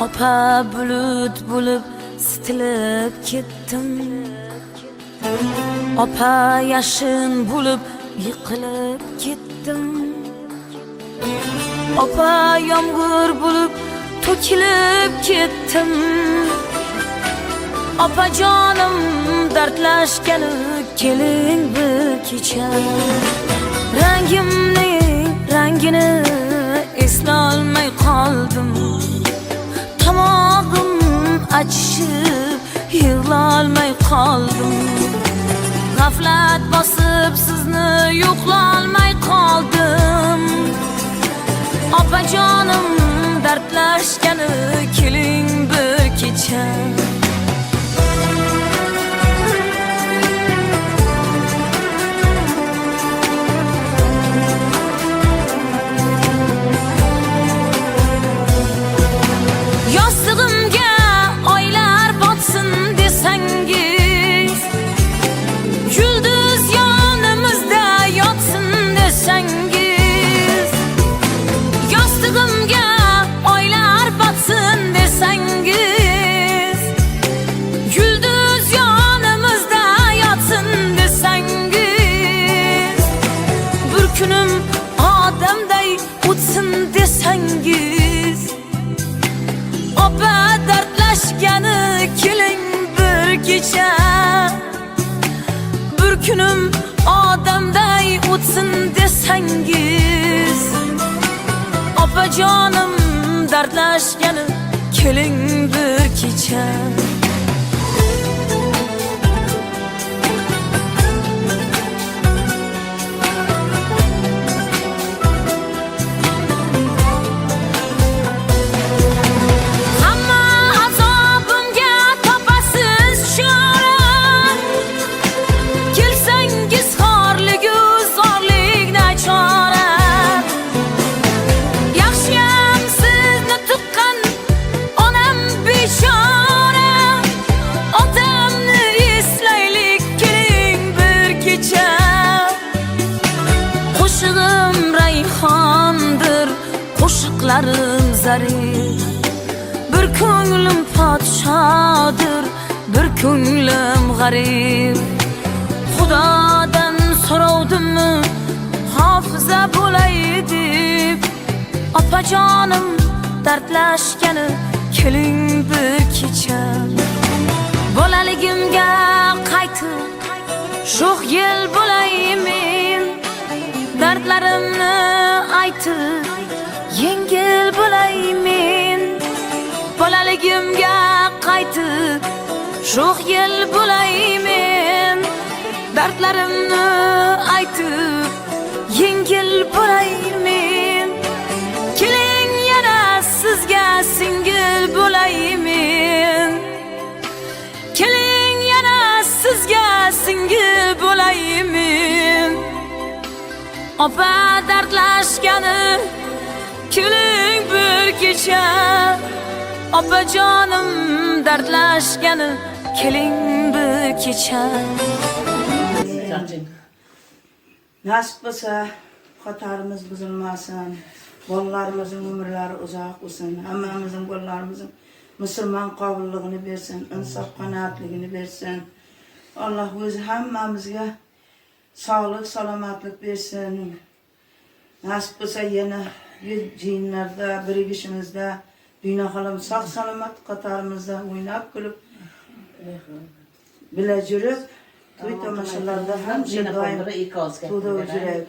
Opa bulut bo'lib sitilib ketdim. Opa yashin bo'lib yiqilib ketdim. Opa yomg'ir bo'lib to'kilib ketdim. Opa jonim dardlashgani keling bir kecha. Rangini eslolmay qoldim. Tomog'im achishib yig'lolmay qoldim. G'aflat bosib sizni yo'qlolmay qoldim. Opajonim dardlashgani keling bir kecha. Yostig'imga oylar botsin desangiz, yulduz yonimizda yotsin desangiz, yostig'imga oylar botsin desangiz, yulduz yonimizda yotsin desangiz, bir kunim odamday o'tsin desangiz, opa dardlashgani keling bir kecha. Bir kunim odamday o'tsin desangiz, opajonim dardlashgani keling bir kecha. Qo'shiqlarim zarif, bir ko'nglim podshodir, bir ko'nglim g'arib. Xudodan so'rovdimmi hofiza bo'lay deb, opajonim dardlashgani keling bir kecha. Bolaligimga qaytib sho'x yil bo'lay men, dardlarimni aytib yengil bo'lay men. Bolaligimga qaytib sho'x yil bo'lay men, dardlarimni aytib yengil bo'lay men. Keling yana sizga singil bo'lay men, keling yana sizga singil bo'lay men. Opa dardlashgani keling bir kecha. Opajonim dardlashgani keling bir kecha. Nasib bo'lsa xatarimiz buzilmasin, bolalarimizning umrlari uzoq bo'lsin, hammamizning bolalarimizning musulmon qobilligini bersin, insof qanoatligini bersin. Alloh o'zi hammamizga sog'lik, salomatlik bersin. Nasib bo'lsa yana jinlarda birigishimizda dünya halam sağ salomat qatarimizda o'ynab kulib bila yurib to'y tomoshalarda ham doim to'da yurib.